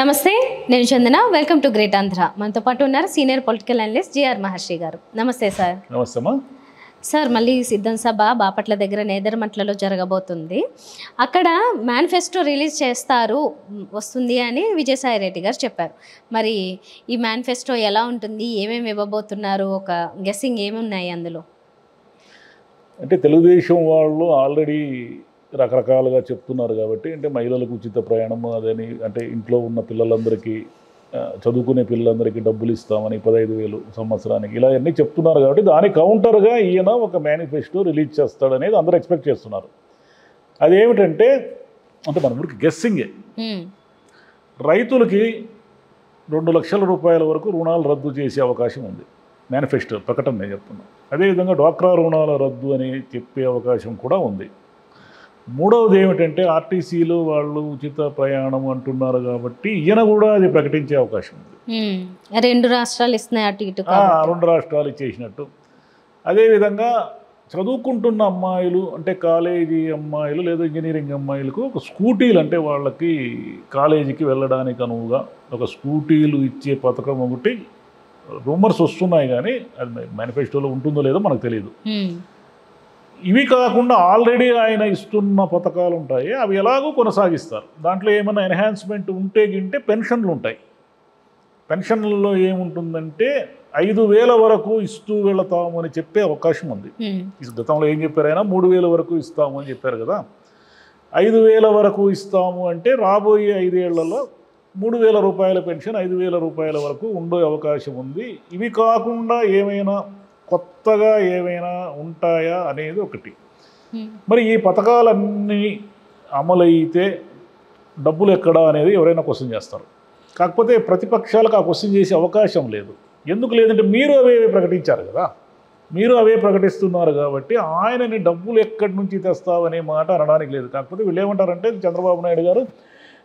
నమస్తే, నేను Chandana. Welcome to great Andhra. మనతో పాటు ఉన్నారు senior political analyst G R Maharshi garu. నమస్తే సార్. నమస్తే అమ్మా. సార్, మళ్ళీ సిద్ధం సభ బాపట్ల దగ్గర నేదరమట్లలో జరగబోతుంది. అక్కడ మేనిఫెస్టో రిలీజ్ చేస్తారు, వస్తుంది అని విజయసాయి రెడ్డి గారు చెప్పారు. మరి ఈ మేనిఫెస్టో ఎలా ఉంటుంది, ఏమేమి ఇవ్వబోతున్నారు, ఒక గెస్సింగ్ ఏమున్నాయి అందులో? అంటే తెలుగుదేశం వాళ్ళు ఆల్రెడీ రకరకాలుగా చెప్తున్నారు కాబట్టి, అంటే మహిళలకు ఉచిత ప్రయాణము అదని, అంటే ఇంట్లో ఉన్న పిల్లలందరికీ చదువుకునే పిల్లలందరికీ డబ్బులు ఇస్తామని 15,000 సంవత్సరానికి ఇలా అన్నీ చెప్తున్నారు కాబట్టి దాని కౌంటర్గా ఈయన ఒక మేనిఫెస్టో రిలీజ్ చేస్తాడనేది అందరూ ఎక్స్పెక్ట్ చేస్తున్నారు. అదేమిటంటే అంటే మన ఊరికి గెస్సింగే. రైతులకి 2 లక్షల రూపాయల వరకు రుణాలు రద్దు చేసే అవకాశం ఉంది. మేనిఫెస్టో ప్రకటన నేను చెప్తున్నాను. అదేవిధంగా డ్వాక్రా రుణాల రద్దు అని చెప్పే అవకాశం కూడా ఉంది. మూడవది ఏమిటంటే ఆర్టీసీలో వాళ్ళు ఉచిత ప్రయాణం అంటున్నారు కాబట్టి ఈయన కూడా అది ప్రకటించే అవకాశం ఉంది. 2 రాష్ట్రాలు ఇస్తున్నాయి, అటు ఇటు 2 రాష్ట్రాలు ఇచ్చేసినట్టు. అదేవిధంగా చదువుకుంటున్న అమ్మాయిలు, అంటే కాలేజీ అమ్మాయిలు లేదా ఇంజనీరింగ్ అమ్మాయిలకు ఒక స్కూటీలు, అంటే వాళ్ళకి కాలేజీకి వెళ్ళడానికి అనువుగా ఒక స్కూటీలు ఇచ్చే పథకం ఒకటి రూమర్స్ వస్తున్నాయి, కానీ అది మేనిఫెస్టోలో ఉంటుందో లేదో మనకు తెలియదు. ఇవి కాకుండా ఆల్రెడీ ఆయన ఇస్తున్న పథకాలు ఉంటాయి, అవి ఎలాగో కొనసాగిస్తారు. దాంట్లో ఏమైనా ఎన్హాన్స్మెంట్ ఉంటే గింటే పెన్షన్లు ఉంటాయి. పెన్షన్లలో ఏముంటుందంటే 5,000 వరకు ఇస్తూ వెళతాము అని చెప్పే అవకాశం ఉంది. గతంలో ఏం చెప్పారు, ఆయన 3,000 వరకు ఇస్తాము అని చెప్పారు కదా. 5,000 వరకు ఇస్తాము అంటే రాబోయే 5 ఏళ్లలో 3,000 రూపాయల పెన్షన్ 5,000 రూపాయల వరకు ఉండే అవకాశం ఉంది. ఇవి కాకుండా ఏమైనా కొత్తగా ఏమైనా ఉంటాయా అనేది ఒకటి. మరి ఈ పథకాలన్నీ అమలైతే డబ్బులు ఎక్కడా అనేది ఎవరైనా క్వశ్చన్ చేస్తారు. కాకపోతే ప్రతిపక్షాలకు ఆ క్వశ్చన్ చేసే అవకాశం లేదు. ఎందుకు లేదంటే మీరు అవే ప్రకటించారు కదా, మీరు అవే ప్రకటిస్తున్నారు కాబట్టి ఆయనని డబ్బులు ఎక్కడి నుంచి తెస్తావనే మాట అనడానికి లేదు. కాకపోతే వీళ్ళు ఏమంటారంటే చంద్రబాబు నాయుడు గారు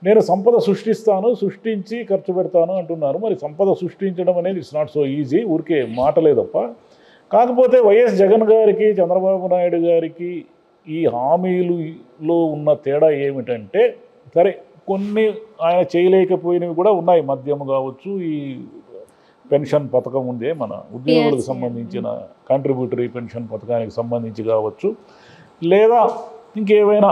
నేను సంపద సృష్టిస్తాను, సృష్టించి ఖర్చు పెడతాను అంటున్నారు. మరి సంపద సృష్టించడం అనేది ఇట్స్ నాట్ సో ఈజీ, ఊరికే మాటలే తప్ప. కాకపోతే వైఎస్ జగన్ గారికి, చంద్రబాబు నాయుడు గారికి ఈ హామీలులో ఉన్న తేడా ఏమిటంటే, సరే కొన్ని ఆయన చేయలేకపోయినవి కూడా ఉన్నాయి. మద్యం కావచ్చు, ఈ పెన్షన్ పథకం ఉందే మన ఉద్యోగులకు సంబంధించిన కాంట్రిబ్యూటరీ పెన్షన్ పథకానికి సంబంధించి కావచ్చు, లేదా ఇంకేమైనా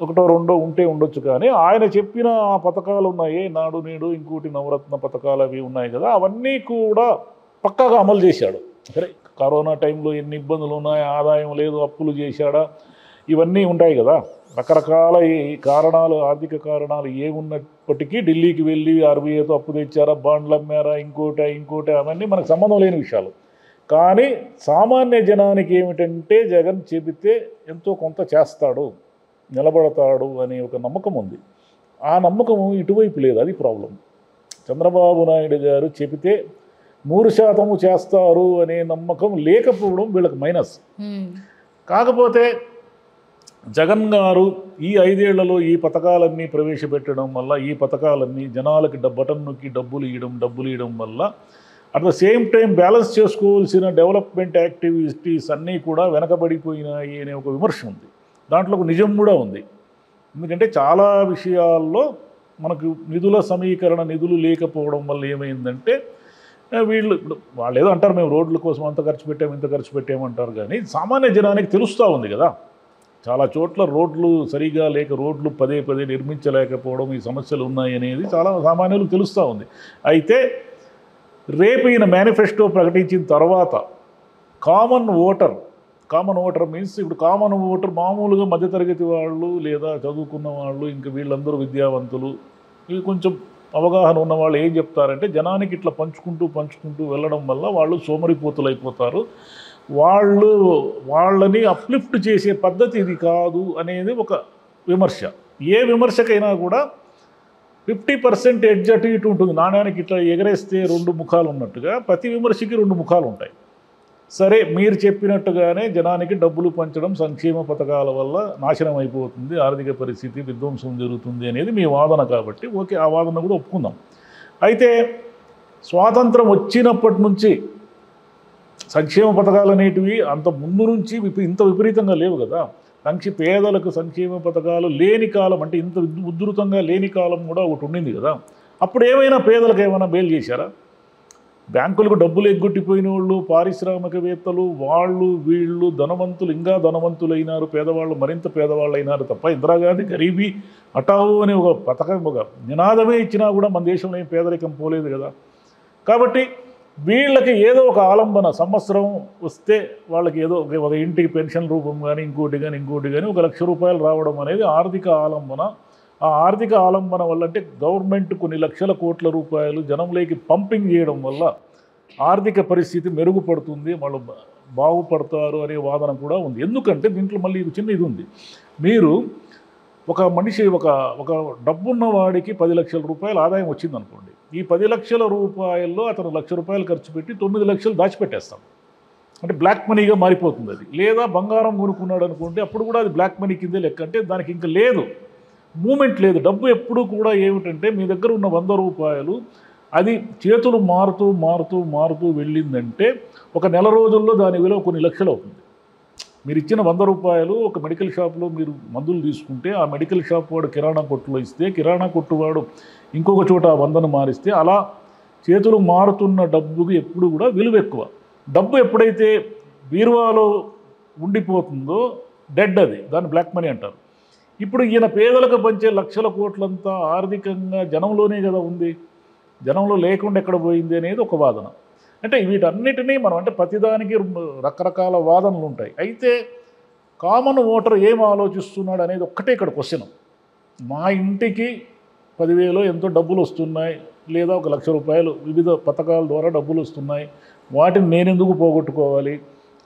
1-2 ఉంటే ఉండొచ్చు. కానీ ఆయన చెప్పిన ఆ పథకాలు ఉన్నాయి, నాడు నేడు, ఇంకోటి నవరత్న పథకాలు అవి ఉన్నాయి కదా, అవన్నీ కూడా పక్కాగా అమలు చేశాడు. సరే కరోనా టైంలో ఎన్ని ఇబ్బందులు ఉన్నాయి, ఆదాయం లేదు, అప్పులు చేశాడా, ఇవన్నీ ఉంటాయి కదా. రకరకాల కారణాలు, ఆర్థిక కారణాలు ఏమున్నప్పటికీ ఢిల్లీకి వెళ్ళి ఆర్బీఐతో అప్పు తెచ్చారా, బాండ్లు అమ్మారా, ఇంకోటి అవన్నీ మనకు సంబంధం లేని విషయాలు. కానీ సామాన్య జనానికి ఏమిటంటే జగన్ చెబితే ఎంతో కొంత చేస్తాడు, నిలబడతాడు అనే ఒక నమ్మకం ఉంది. ఆ నమ్మకం ఇటువైపు లేదు, అది ప్రాబ్లం. చంద్రబాబు నాయుడు గారు చెబితే 100% చేస్తారు అనే నమ్మకం లేకపోవడం వీళ్ళకి మైనస్. కాకపోతే జగన్ గారు ఈ 5 ఏళ్లలో ఈ పథకాలన్నీ ప్రవేశపెట్టడం వల్ల, ఈ పథకాలన్నీ జనాలకి బటన్ నొక్కి డబ్బులు ఇవ్వడం వల్ల at the same time balance చేసుకోవాల్సిన డెవలప్మెంట్ యాక్టివిటీస్ అన్నీ కూడా వెనకబడిపోయినాయి అనే ఒక విమర్శ ఉంది. దాంట్లో ఒక నిజం కూడా ఉంది. ఎందుకంటే చాలా విషయాల్లో మనకు నిధుల సమీకరణ, నిధులు లేకపోవడం వల్ల ఏమైందంటే వాళ్ళు ఏదో అంటారు, మేము రోడ్ల కోసం అంత ఖర్చు పెట్టాము, ఇంత ఖర్చు పెట్టామంటారు. కానీ సామాన్య జనానికి తెలుస్తూ ఉంది కదా, చాలా చోట్ల రోడ్లు సరిగా లేక, రోడ్లు పదే నిర్మించలేకపోవడం, ఈ సమస్యలు ఉన్నాయి అనేది చాలా సామాన్యులకు తెలుస్తూ ఉంది. అయితే రేపు ఈయన మేనిఫెస్టో ప్రకటించిన తర్వాత కామన్ ఓటర్ మీన్స్, ఇప్పుడు కామన్ ఓటర్ మామూలుగా మధ్యతరగతి వాళ్ళు లేదా చదువుకున్న వాళ్ళు, ఇంకా వీళ్ళందరూ విద్యావంతులు, ఇవి కొంచెం అవగాహన ఉన్న వాళ్ళు ఏం చెప్తారంటే, జనానికి ఇట్లా పంచుకుంటూ వెళ్ళడం వల్ల వాళ్ళు సోమరిపోతులు అయిపోతారు, వాళ్ళని అప్లిఫ్ట్ చేసే పద్ధతి ఇది కాదు అనేది ఒక విమర్శ. ఏ విమర్శకైనా కూడా 50% ఎడ్జ్ అటు ఇటు ఉంటుంది. నాణ్యానికి ఇట్లా ఎగరేస్తే 2 ముఖాలు ఉన్నట్టుగా ప్రతి విమర్శకి 2 ముఖాలు ఉంటాయి. సరే, మీరు చెప్పినట్టుగానే జనానికి డబ్బులు పంచడం, సంక్షేమ పథకాల వల్ల నాశనం అయిపోతుంది, ఆర్థిక పరిస్థితి విధ్వంసం జరుగుతుంది అనేది మీ వాదన కాబట్టి ఓకే, ఆ వాదన కూడా ఒప్పుకుందాం. అయితే స్వాతంత్రం వచ్చినప్పటి నుంచి సంక్షేమ పథకాలు అనేటివి అంత ముందు నుంచి ఇంత విపరీతంగా లేవు కదా. పేదలకు సంక్షేమ పథకాలు లేని కాలం, అంటే ఇంత ఉధృతంగా లేని కాలం కూడా ఒకటి ఉండింది కదా. అప్పుడు ఏమైనా పేదలకు ఏమైనా బెయిల్ చేశారా? బ్యాంకులకు డబ్బులు ఎగ్గొట్టిపోయిన వాళ్ళు, పారిశ్రామికవేత్తలు, వాళ్ళు వీళ్ళు ధనవంతులు ఇంకా ధనవంతులైనారు, పేదవాళ్ళు మరింత పేదవాళ్ళు అయినారు తప్ప ఇందిరాగాంధీ గరీబీ హఠావో అనే ఒక పథకం, ఒక నినాదమే ఇచ్చినా కూడా మన దేశంలో ఏం పేదరికం పోలేదు కదా. కాబట్టి వీళ్ళకి ఏదో ఒక ఆలంబన, సంవత్సరం వస్తే వాళ్ళకి ఏదో ఒక ఇంటికి పెన్షన్ రూపం కానీ ఇంకోటి కానీ ఒక ₹1,00,000 రావడం అనేది ఆర్థిక ఆలంబన. ఆ ఆర్థిక ఆలంబన వల్ల అంటే గవర్నమెంట్ కొన్ని లక్షల కోట్ల రూపాయలు జనంలోకి పంపింగ్ చేయడం వల్ల ఆర్థిక పరిస్థితి మెరుగుపడుతుంది, వాళ్ళు బాగుపడతారు అనే వాదన కూడా ఉంది. ఎందుకంటే దీంట్లో మళ్ళీ చిన్న ఇది ఉంది. మీరు ఒక మనిషి ఒక డబ్బున్న వాడికి ₹10,00,000 ఆదాయం వచ్చిందనుకోండి. ఈ ₹10,00,000 అతను ₹1,00,000 ఖర్చు పెట్టి 9 లక్షలు దాచిపెట్టేస్తాం. అంటే బ్లాక్ మనీగా మారిపోతుంది అది. లేదా బంగారం కొనుక్కున్నాడు అనుకోండి, అప్పుడు కూడా అది బ్లాక్ మనీ కిందే లెక్క. అంటే దానికి ఇంకా లేదు, మూమెంట్ లేదు. డబ్బు ఎప్పుడు కూడా ఏమిటంటే మీ దగ్గర ఉన్న ₹100 అది చేతులు మారుతూ వెళ్ళిందంటే ఒక నెల రోజుల్లో దాని విలువ కొన్ని లక్షలు అవుతుంది. మీరు ఇచ్చిన ₹100 ఒక మెడికల్ షాప్లో మీరు మందులు తీసుకుంటే ఆ మెడికల్ షాప్ వాడు కిరాణా కొట్టులో ఇస్తే, కిరాణా కొట్టువాడు ఇంకొక చోట ఆ 100ను మారిస్తే, అలా చేతులు మారుతున్న డబ్బుకి ఎప్పుడు కూడా విలువ ఎక్కువ. డబ్బు ఎప్పుడైతే బీరువాలో ఉండిపోతుందో డెడ్, అది దాన్ని బ్లాక్ మనీ అంటారు. ఇప్పుడు ఈయన పేదలకు పంచే లక్షల కోట్లంతా ఆర్థికంగా జనంలోనే కదా ఉంది, జనంలో లేకుండా ఎక్కడ పోయింది అనేది ఒక వాదన. అంటే వీటన్నిటినీ మనం అంటే ప్రతిదానికి రకరకాల వాదనలు ఉంటాయి. అయితే కామన్ ఓటర్ ఏం ఆలోచిస్తున్నాడు అనేది ఒక్కటే ఇక్కడ క్వశ్చన్. మా ఇంటికి 10,000 ఎంతో డబ్బులు వస్తున్నాయి, లేదా ఒక ₹1,00,000 వివిధ పథకాల ద్వారా డబ్బులు వస్తున్నాయి, వాటిని నేనెందుకు పోగొట్టుకోవాలి?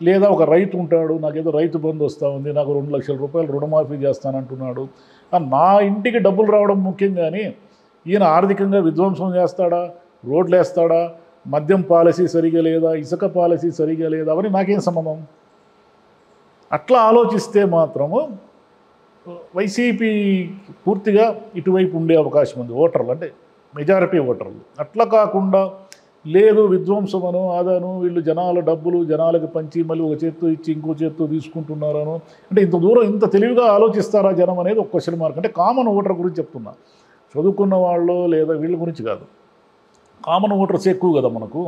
లేదా ఒక రైతు ఉంటాడు, నాకేదో రైతు బంధు వస్తూ ఉంది, నాకు ₹2,00,000 రుణమాఫీ చేస్తానంటున్నాడు. నా ఇంటికి డబ్బులు రావడం ముఖ్యం, కానీ ఈయన ఆర్థికంగా విధ్వంసం చేస్తాడా, రోడ్లు వేస్తాడా, మద్యం పాలసీ సరిగా లేదా, ఇసుక పాలసీ సరిగా లేదా, అవన్నీ నాకేం సంబంధం? అట్లా ఆలోచిస్తే మాత్రము వైసీపీ పూర్తిగా ఇటువైపు ఉండే అవకాశం ఉంది ఓటర్లు, అంటే మెజారిటీ ఓటర్లు. అట్లా కాకుండా లేదు విధ్వంసమను అదను, వీళ్ళు జనాల డబ్బులు జనాలకు పంచి మళ్ళీ ఒక చేత్తో ఇచ్చి ఇంకో చేత్తో తీసుకుంటున్నారను, అంటే ఇంత దూరం ఇంత తెలివిగా ఆలోచిస్తారా జనం అనేది ఒక క్వశ్చన్ మార్క్. అంటే కామన్ ఓటర్ గురించి చెప్తున్నా, చదువుకున్న వాళ్ళు లేదా వీళ్ళ గురించి కాదు. కామన్ ఓటర్స్ ఎక్కువ కదా మనకు.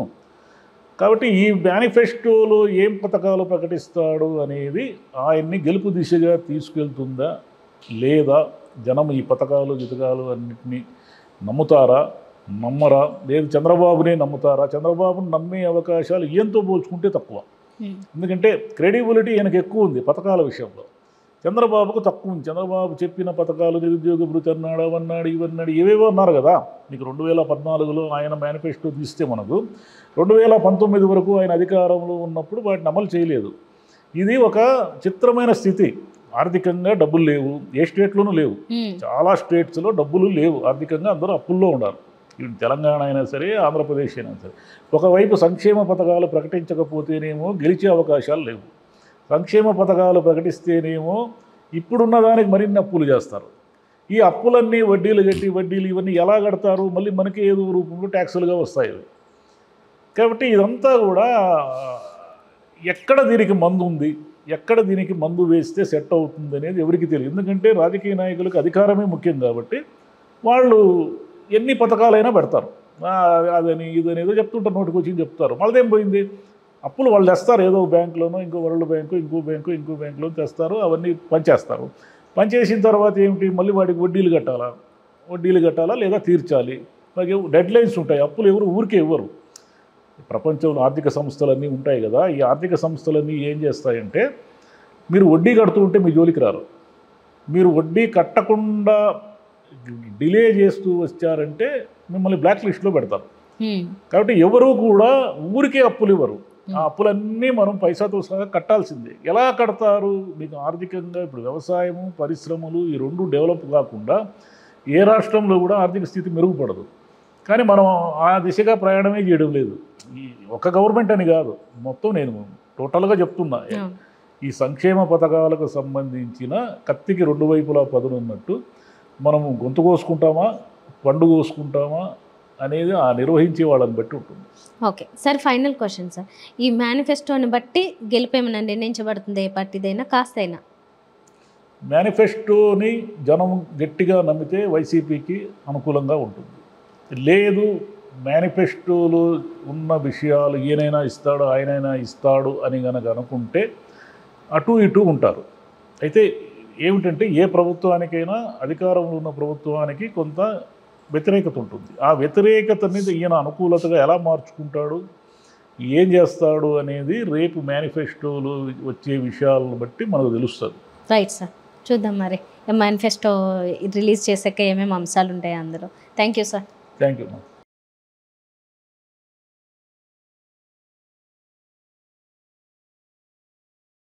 కాబట్టి ఈ మేనిఫెస్టోలో ఏం పథకాలు ప్రకటిస్తాడు అనేది ఆయన్ని గెలుపు దిశగా తీసుకెళ్తుందా లేదా, జనం ఈ పథకాలు గితకాలు అన్నింటినీ నమ్ముతారా నమ్మరా, లేదు చంద్రబాబునే నమ్ముతారా? చంద్రబాబును నమ్మే అవకాశాలు ఈయంతో పోల్చుకుంటే తక్కువ. ఎందుకంటే క్రెడిబిలిటీ ఈయనకు ఎక్కువ ఉంది పథకాల విషయంలో, చంద్రబాబుకు తక్కువ ఉంది. చంద్రబాబు చెప్పిన పథకాలు నిరుద్యోగ భృతి అన్నాడు, అవన్నాడు ఇవన్నాడు ఏవేవో అన్నారు కదా. మీకు 2014లో ఆయన మేనిఫెస్టో తీస్తే మనకు 2019 వరకు ఆయన అధికారంలో ఉన్నప్పుడు వాటిని అమలు చేయలేదు. ఇది ఒక చిత్రమైన స్థితి. ఆర్థికంగా డబ్బులు లేవు, ఏ స్టేట్లోనూ లేవు, చాలా స్టేట్స్లో డబ్బులు లేవు, ఆర్థికంగా అందరూ అప్పుల్లో ఉన్నారు. ఇటు తెలంగాణ అయినా సరే, ఆంధ్రప్రదేశ్ అయినా సరే. ఒకవైపు సంక్షేమ పథకాలు ప్రకటించకపోతేనేమో గెలిచే అవకాశాలు లేవు, సంక్షేమ పథకాలు ప్రకటిస్తేనేమో ఇప్పుడున్న దానికి మరిన్ని అప్పులు చేస్తారు. ఈ అప్పులన్నీ వడ్డీలు కట్టి వడ్డీలు ఇవన్నీ ఎలా కడతారు? మళ్ళీ మనకి ఏదో రూపంలో ట్యాక్సులుగా వస్తాయి. కాబట్టి ఇదంతా కూడా ఎక్కడ దీనికి మందు ఉంది, ఎక్కడ దీనికి మందు వేస్తే సెట్ అవుతుంది అనేది ఎవరికి తెలియదు. ఎందుకంటే రాజకీయ నాయకులకు అధికారమే ముఖ్యం కాబట్టి వాళ్ళు ఎన్ని పథకాలైనా పెడతారు. అదని ఇదని ఏదో చెప్తుంటారు, నోటికి వచ్చి చెప్తారు. మళ్ళదేం పోయింది? అప్పులు వాళ్ళు తెస్తారు, ఏదో బ్యాంకులోనో ఇంకో వరల్డ్ బ్యాంకు ఇంకో బ్యాంకులో తెస్తారు, అవన్నీ పనిచేస్తారు. పనిచేసిన తర్వాత ఏమిటి? మళ్ళీ వాటికి వడ్డీలు కట్టాలా లేదా తీర్చాలి. అలాగే డెడ్ లైన్స్ ఉంటాయి. అప్పులు ఎవరు ఊరికే ఇవ్వరు. ప్రపంచంలో ఆర్థిక సంస్థలన్నీ ఉంటాయి కదా, ఈ ఆర్థిక సంస్థలన్నీ ఏం చేస్తాయంటే, మీరు వడ్డీ కడుతూ ఉంటే మీ జోలికి రారు, మీరు వడ్డీ కట్టకుండా డిలే చేస్తూ వచ్చారంటే మిమ్మల్ని బ్లాక్ లిస్ట్లో పెడతారు. కాబట్టి ఎవరు కూడా ఊరికే అప్పులు ఇవ్వరు. ఆ అప్పులన్నీ మనం పైసాతో సహా కట్టాల్సిందే. ఎలా కడతారు? మీకు ఆర్థికంగా ఇప్పుడు వ్యవసాయము, పరిశ్రమలు ఈ రెండు డెవలప్ కాకుండా ఏ రాష్ట్రంలో కూడా ఆర్థిక స్థితి మెరుగుపడదు. కానీ మనం ఆ దిశగా ప్రయాణమే చేయడం లేదు. ఈ ఒక గవర్నమెంట్ అని కాదు, మొత్తం నేను టోటల్గా చెప్తున్నా. ఈ సంక్షేమ పథకాలకు సంబంధించిన కత్తికి రెండు వైపులా పదునున్నట్టు మనము గొంతు కోసుకుంటామా, పండు కోసుకుంటామా అనేది ఆ నిర్వహించే వాళ్ళని బట్టి ఉంటుంది. Okay sir, final question sir, ఈ మేనిఫెస్టోని బట్టి గెలిపేమైనా నిర్ణయించబడుతుంది ఏ పార్టీదైనా కాస్తైనా? మేనిఫెస్టోని జనం గట్టిగా నమ్మితే వైసీపీకి అనుకూలంగా ఉంటుంది. లేదు మేనిఫెస్టోలో ఉన్న విషయాలు ఈయనైనా ఇస్తాడు ఆయనైనా ఇస్తాడు అని కనుక అనుకుంటే అటు ఇటు ఉంటారు. అయితే ఏమిటంటే ఏ ప్రభుత్వానికైనా అధికారంలో ఉన్న ప్రభుత్వానికి కొంత వ్యతిరేకత ఉంటుంది. ఆ వ్యతిరేకతని ఈయన అనుకూలతగా ఎలా మార్చుకుంటాడు, ఏం చేస్తాడు అనేది రేపు మేనిఫెస్టోలో వచ్చే విషయాలను బట్టి మనకు తెలుస్తుంది. రైట్ సార్, చూద్దాం మరి మేనిఫెస్టో రిలీజ్ చేసాక ఏమేమి అంశాలు ఉంటాయి అందులో. Thank you sir. Thank you.